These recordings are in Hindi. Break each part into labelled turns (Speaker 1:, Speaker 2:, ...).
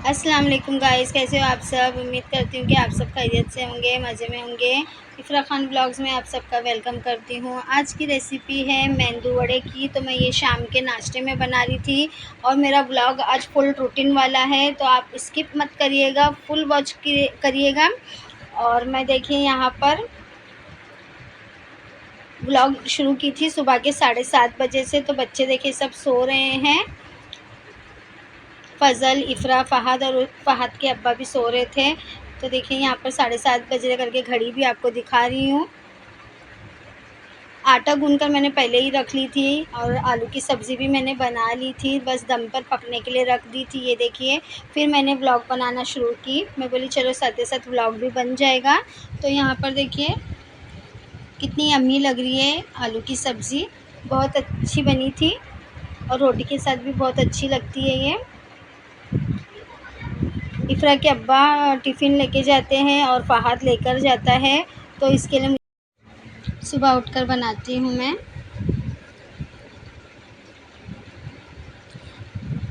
Speaker 1: अस्सलाम वालेकुम गाइस, कैसे हो आप सब। उम्मीद करती हूँ कि आप सब खैरियत से होंगे, मज़े में होंगे। इफ़रा खान ब्लॉग्स में आप सबका वेलकम करती हूँ। आज की रेसिपी है मेंदू वड़े की। तो मैं ये शाम के नाश्ते में बना रही थी और मेरा ब्लॉग आज फुल रूटीन वाला है, तो आप स्किप मत करिएगा, फुल वॉच करिएगा। और मैं देखिए यहाँ पर ब्लॉग शुरू की थी सुबह के 7:30 बजे से। तो बच्चे देखिए सब सो रहे हैं। फ़ज़ल, इफ़रा, फ़हद और फ़हद के अब्बा भी सो रहे थे। तो देखिए यहाँ पर 7:30 बजे करके घड़ी भी आपको दिखा रही हूँ। आटा गूँध कर मैंने पहले ही रख ली थी और आलू की सब्ज़ी भी मैंने बना ली थी, बस दम पर पकने के लिए रख दी थी। ये देखिए, फिर मैंने व्लॉग बनाना शुरू की। मैं बोली चलो साथ ही साथ व्लॉग भी बन जाएगा। तो यहाँ पर देखिए कितनी यम्मी लग रही है आलू की सब्ज़ी, बहुत अच्छी बनी थी और रोटी के साथ भी बहुत अच्छी लगती है ये। इफ़रा के अब्बा टिफ़िन लेके जाते हैं और फ़हद लेकर जाता है, तो इसके लिए सुबह उठकर बनाती हूँ मैं।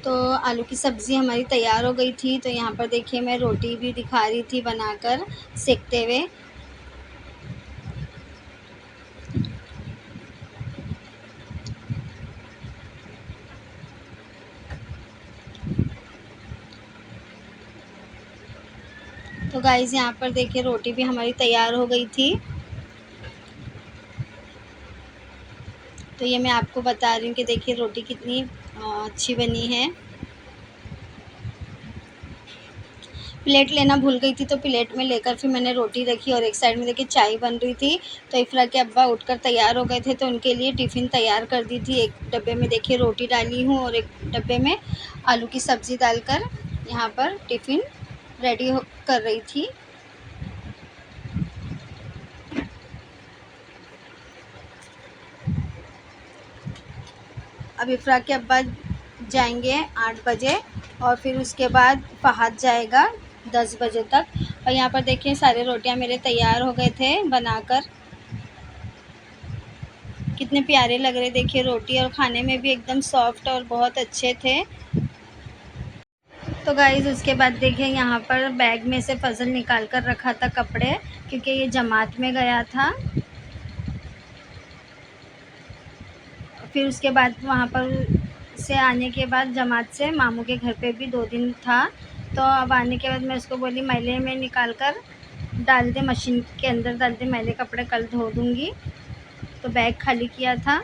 Speaker 1: तो आलू की सब्ज़ी हमारी तैयार हो गई थी। तो यहाँ पर देखिए मैं रोटी भी दिखा रही थी बनाकर सेकते हुए। तो गाइज़ यहाँ पर देखिए रोटी भी हमारी तैयार हो गई थी। तो ये मैं आपको बता रही हूँ कि देखिए रोटी कितनी अच्छी बनी है। प्लेट लेना भूल गई थी, तो प्लेट में लेकर फिर मैंने रोटी रखी और एक साइड में देखिए चाय बन रही थी। तो इफ़रा के अब्बा उठकर तैयार हो गए थे, तो उनके लिए टिफ़िन तैयार कर दी थी। एक डब्बे में देखिए रोटी डाली हूँ और एक डब्बे में आलू की सब्ज़ी डालकर यहाँ पर टिफ़िन रेडी हो कर रही थी। अब इफ़रा के अब्बा जाएंगे 8 बजे और फिर उसके बाद फ़हद जाएगा 10 बजे तक। और यहाँ पर देखिए सारे रोटियाँ मेरे तैयार हो गए थे बनाकर। कितने प्यारे लग रहे देखिए रोटी, और खाने में भी एकदम सॉफ्ट और बहुत अच्छे थे। तो गाइज़ उसके बाद देखिए यहाँ पर बैग में से फ़ज़ल निकाल कर रखा था कपड़े, क्योंकि ये जमात में गया था। फिर उसके बाद वहाँ पर से आने के बाद जमात से मामू के घर पे भी 2 दिन था। तो अब आने के बाद मैं उसको बोली मैले में निकाल कर डाल दे, मशीन के अंदर डाल दे, मैले कपड़े कल धो दूँगी। तो बैग खाली किया था।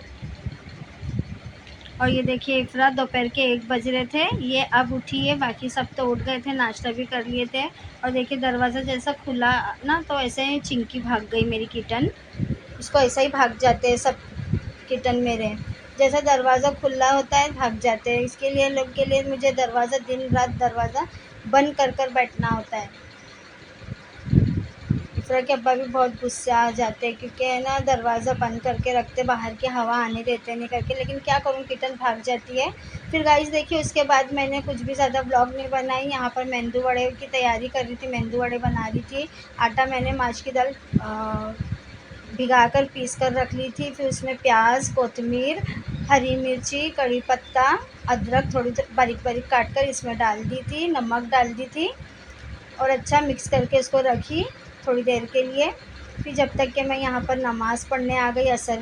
Speaker 1: और ये देखिए इफ़रा दोपहर के 1 बज रहे थे, ये अब उठी है, बाकी सब तो उठ गए थे, नाश्ता भी कर लिए थे। और देखिए दरवाज़ा जैसा खुला ना, तो ऐसे ही चिंकी भाग गई मेरी किटन। उसको ऐसा ही भाग जाते हैं सब किटन मेरे, जैसा दरवाज़ा खुला होता है भाग जाते हैं। इसके लिए लोग के लिए मुझे दरवाज़ा दिन रात दरवाज़ा बंद कर बैठना होता है। इफ़रा के अब्बा भी बहुत गुस्से आ जाते हैं, क्योंकि है ना दरवाज़ा बंद करके रखते, बाहर की हवा आने देते नहीं करके, लेकिन क्या करूँ किटन भाग जाती है। फिर गाइस देखिए उसके बाद मैंने कुछ भी ज़्यादा ब्लॉग नहीं बनाई। यहाँ पर मेंदू वड़े की तैयारी कर रही थी, मेंदू वड़े बना रही थी। आटा मैंने माश की दाल भिगा कर पीस कर रख ली थी। फिर उसमें प्याज, कोतमीर, हरी मिर्ची, कड़ी पत्ता, अदरक थोड़ी बारीक बारीक काट कर इसमें डाल दी थी, नमक डाल दी थी और अच्छा मिक्स करके इसको रखी थोड़ी देर के लिए। फिर जब तक कि मैं यहाँ पर नमाज़ पढ़ने आ गई असर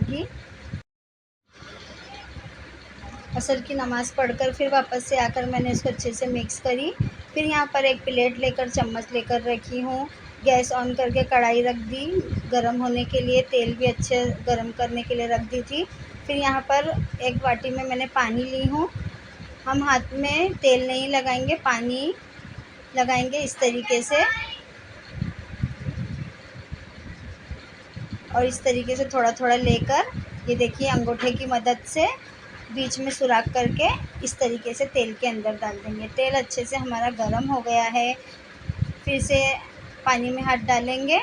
Speaker 1: की नमाज़ पढ़कर फिर वापस से आकर मैंने इसको अच्छे से मिक्स करी। फिर यहाँ पर एक प्लेट लेकर चम्मच लेकर रखी हूँ। गैस ऑन करके कढ़ाई रख दी गरम होने के लिए, तेल भी अच्छे गरम करने के लिए रख दी थी। फिर यहाँ पर एक बाटी में मैंने पानी ली हूँ। हम हाथ में तेल नहीं लगाएंगे, पानी लगाएंगे इस तरीके से, और इस तरीके से थोड़ा थोड़ा लेकर ये देखिए अंगूठे की मदद से बीच में सुराख करके इस तरीके से तेल के अंदर डाल देंगे। तेल अच्छे से हमारा गर्म हो गया है। फिर से पानी में हाथ डालेंगे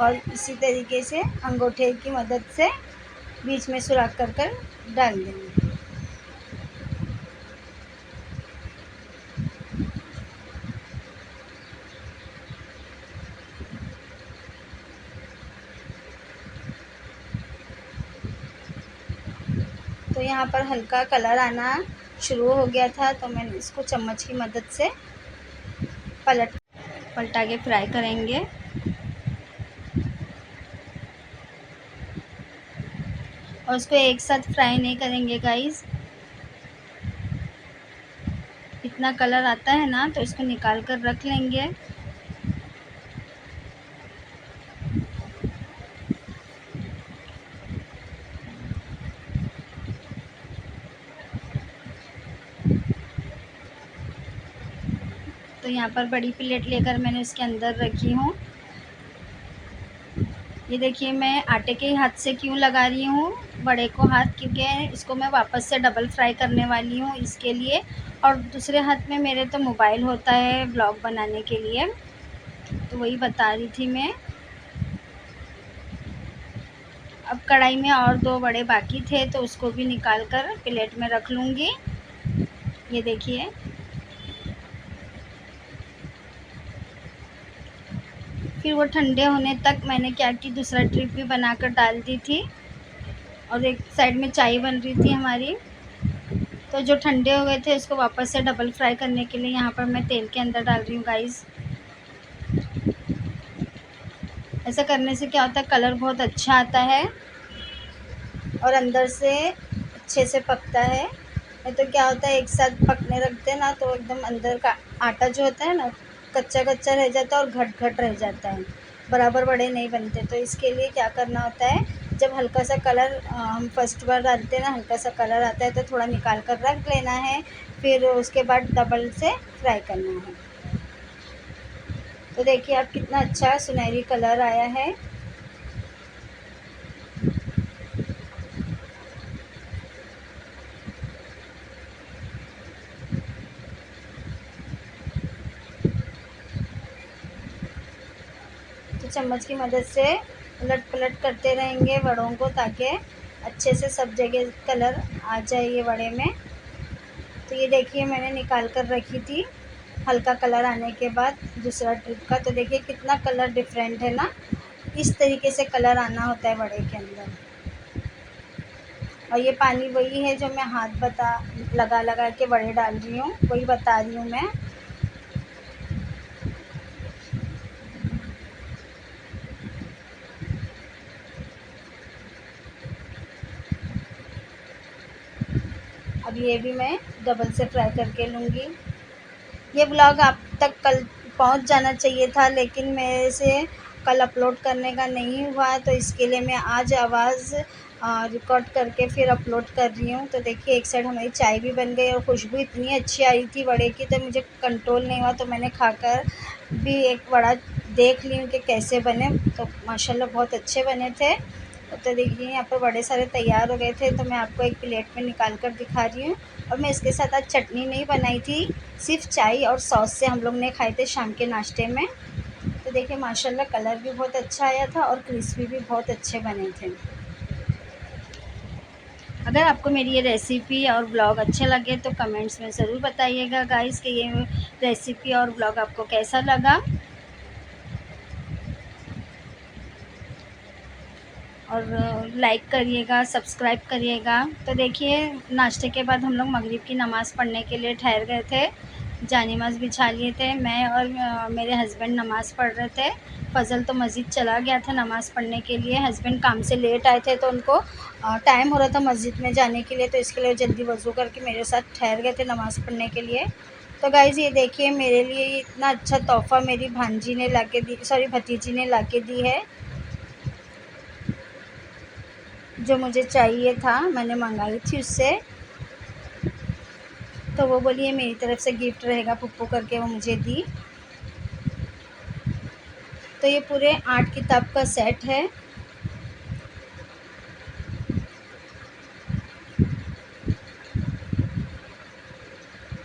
Speaker 1: और इसी तरीके से अंगूठे की मदद से बीच में सुराख कर डाल देंगे। तो यहाँ पर हल्का कलर आना शुरू हो गया था, तो मैंने इसको चम्मच की मदद से पलटा के फ्राई करेंगे। और उसको एक साथ फ्राई नहीं करेंगे गाइस। इतना कलर आता है ना, तो इसको निकाल कर रख लेंगे। तो यहाँ पर बड़ी प्लेट लेकर मैंने उसके अंदर रखी हूँ। ये देखिए, मैं आटे के हाथ से क्यों लगा रही हूँ बड़े को हाथ, क्योंकि इसको मैं वापस से डबल फ्राई करने वाली हूँ इसके लिए। और दूसरे हाथ में मेरे तो मोबाइल होता है व्लॉग बनाने के लिए, तो वही बता रही थी मैं। अब कढ़ाई में और 2 बड़े बाकी थे, तो उसको भी निकाल कर प्लेट में रख लूँगी। ये देखिए, फिर वो ठंडे होने तक मैंने क्या की, दूसरा ट्रिप भी बनाकर डाल दी थी। और एक साइड में चाय बन रही थी हमारी। तो जो ठंडे हो गए थे, उसको वापस से डबल फ्राई करने के लिए यहाँ पर मैं तेल के अंदर डाल रही हूँ गाइस। ऐसा करने से क्या होता है, कलर बहुत अच्छा आता है और अंदर से अच्छे से पकता है। नहीं तो क्या होता है, एक साथ पकने रखते हैं ना, तो एकदम अंदर का आटा जो होता है ना, कच्चा कच्चा रह जाता है और घट घट रह जाता है, बराबर बड़े नहीं बनते। तो इसके लिए क्या करना होता है, जब हल्का सा कलर हम फर्स्ट बार डालते हैं ना, हल्का सा कलर आता है तो थोड़ा निकाल कर रख लेना है, फिर उसके बाद डबल से फ्राई करना है। तो देखिए आप, कितना अच्छा सुनहरी कलर आया है। तो चम्मच की मदद से उलट पलट करते रहेंगे वड़ों को, ताकि अच्छे से सब जगह कलर आ जाए ये वड़े में। तो ये देखिए, मैंने निकाल कर रखी थी हल्का कलर आने के बाद दूसरा ट्रिप का। तो देखिए कितना कलर डिफरेंट है ना, इस तरीके से कलर आना होता है वड़े के अंदर। और ये पानी वही है जो मैं हाथ लगा लगा के वड़े डाल रही हूँ, वही बता रही हूँ मैं। अब ये भी मैं डबल से फ्राई करके लूँगी। ये ब्लॉग आप तक कल पहुंच जाना चाहिए था, लेकिन मेरे से कल अपलोड करने का नहीं हुआ, तो इसके लिए मैं आज आवाज़ रिकॉर्ड करके फिर अपलोड कर रही हूँ। तो देखिए, एक साइड हमारी चाय भी बन गई और खुशबू इतनी अच्छी आ रही थी वड़े की, तो मुझे कंट्रोल नहीं हुआ, तो मैंने खाकर भी एक वड़ा देख ली हूँ कि कैसे बने। तो माशाल्लाह बहुत अच्छे बने थे। तो देखिए, यहाँ पर बड़े सारे तैयार हो गए थे, तो मैं आपको एक प्लेट में निकाल कर दिखा रही हूँ। और मैं इसके साथ आज चटनी नहीं बनाई थी, सिर्फ चाय और सॉस से हम लोग ने खाए थे शाम के नाश्ते में। तो देखिए माशाल्लाह कलर भी बहुत अच्छा आया था और क्रिस्पी भी बहुत अच्छे बने थे। अगर आपको मेरी ये रेसिपी और ब्लॉग अच्छे लगे तो कमेंट्स में ज़रूर बताइएगा गाइस कि ये रेसिपी और ब्लॉग आपको कैसा लगा। और लाइक करिएगा, सब्सक्राइब करिएगा। तो देखिए, नाश्ते के बाद हम लोग मगरिब की नमाज़ पढ़ने के लिए ठहर गए थे, जानिमाज़ बिछा लिए थे। मैं और मेरे हस्बैंड नमाज़ पढ़ रहे थे। फ़ज़ल तो मस्जिद चला गया था नमाज़ पढ़ने के लिए। हस्बैंड काम से लेट आए थे, तो उनको टाइम हो रहा था मस्जिद में जाने के लिए, तो इसके लिए जल्दी वज़ू करके मेरे साथ ठहर गए थे नमाज़ पढ़ने के लिए। तो गाइज़ ये देखिए, मेरे लिए इतना अच्छा तोहफ़ा मेरी भांजी ने लाके दी, सॉरी भतीजी ने लाके दी है, जो मुझे चाहिए था, मैंने मंगाई थी उससे। तो वो बोली ये मेरी तरफ से गिफ्ट रहेगा पुप्पू करके वो मुझे दी। तो ये पूरे 8 किताब का सेट है।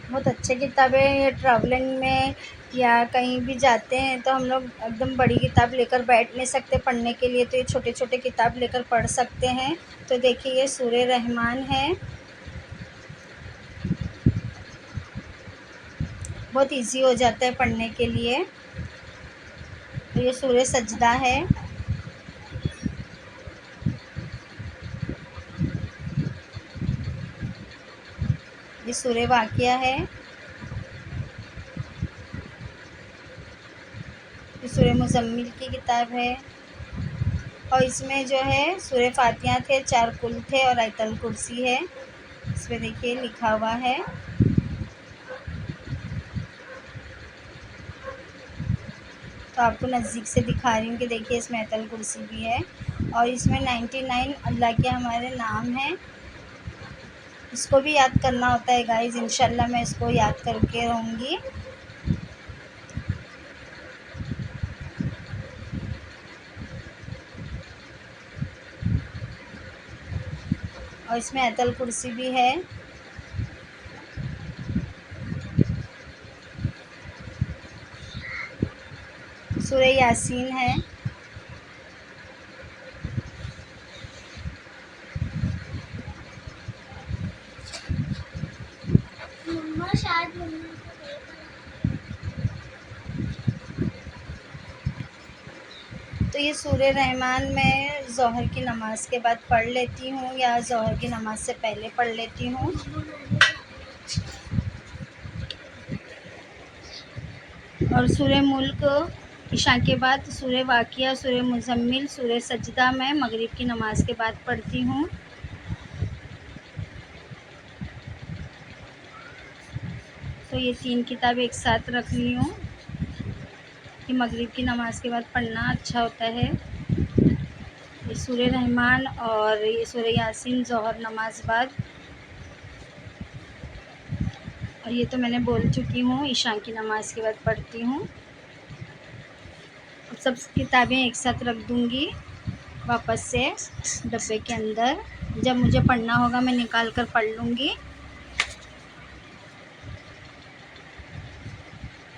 Speaker 1: बहुत अच्छी किताबें, ये ट्रैवलिंग में या कहीं भी जाते हैं तो हम लोग एकदम बड़ी किताब लेकर बैठ नहीं सकते पढ़ने के लिए, तो ये छोटे छोटे किताब लेकर पढ़ सकते हैं। तो देखिए, ये सूरे रहमान है, बहुत इजी हो जाता है पढ़ने के लिए। तो ये सूरे सजदा है। ये ये सूरह वाक़िया है, ये सूरह मुज़म्मिल की किताब है और इसमें जो है सूरह फ़ातिहा थे, 4 कुल थे और आयतल कुर्सी है। इसमें देखिए लिखा हुआ है। तो आपको नज़दीक से दिखा रही हूँ कि देखिए इसमें आयतल कुर्सी भी है और इसमें 99 अल्लाह के हमारे नाम हैं। इसको भी याद करना होता है गाइज़, इंशाल्लाह मैं इसको याद करके रहूँगी। और इसमें आयतल कुर्सी भी है। सूरह यासीन है। तो ये सूरह रहमान मैं ज़ोहर की नमाज़ के बाद पढ़ लेती हूँ या ज़ोहर की नमाज़ से पहले पढ़ लेती हूँ। और सूरह मुल्क इशा के बाद, सूरह वाक़िया, सूरह मुज़म्मिल, सूरह सजदा मैं मगरिब की नमाज़ के बाद पढ़ती हूँ। तो ये 3 किताब एक साथ रख ली हूँ कि मगरिब की नमाज़ के बाद पढ़ना अच्छा होता है। ये सूरह रहमान और ये सूरह यासीन ज़ोहर नमाज बाद, और ये तो मैंने बोल चुकी हूँ इशा की नमाज़ के बाद पढ़ती हूँ। अब सब किताबें एक साथ रख दूँगी वापस से डब्बे के अंदर। जब मुझे पढ़ना होगा मैं निकाल कर पढ़ लूँगी।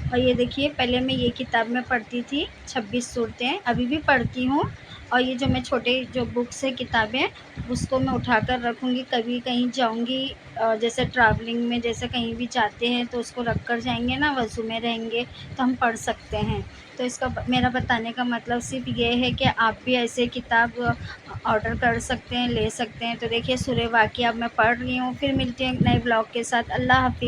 Speaker 1: और ये देखिए पहले मैं ये किताब में पढ़ती थी 26 सूरतें, अभी भी पढ़ती हूँ। और ये जो मैं छोटे जो बुक्स है किताबें, उसको मैं उठा कर रखूँगी। कभी कहीं जाऊँगी जैसे ट्रैवलिंग में, जैसे कहीं भी जाते हैं तो उसको रख कर जाएंगे ना, वज़ू में रहेंगे तो हम पढ़ सकते हैं। तो इसका मेरा बताने का मतलब सिर्फ ये है कि आप भी ऐसे किताब ऑर्डर कर सकते हैं, ले सकते हैं। तो देखिए सूरह वाक़िया अब मैं पढ़ रही हूँ। फिर मिलती हूँ एक नए ब्लॉग के साथ। अल्लाह हाफ़िज़।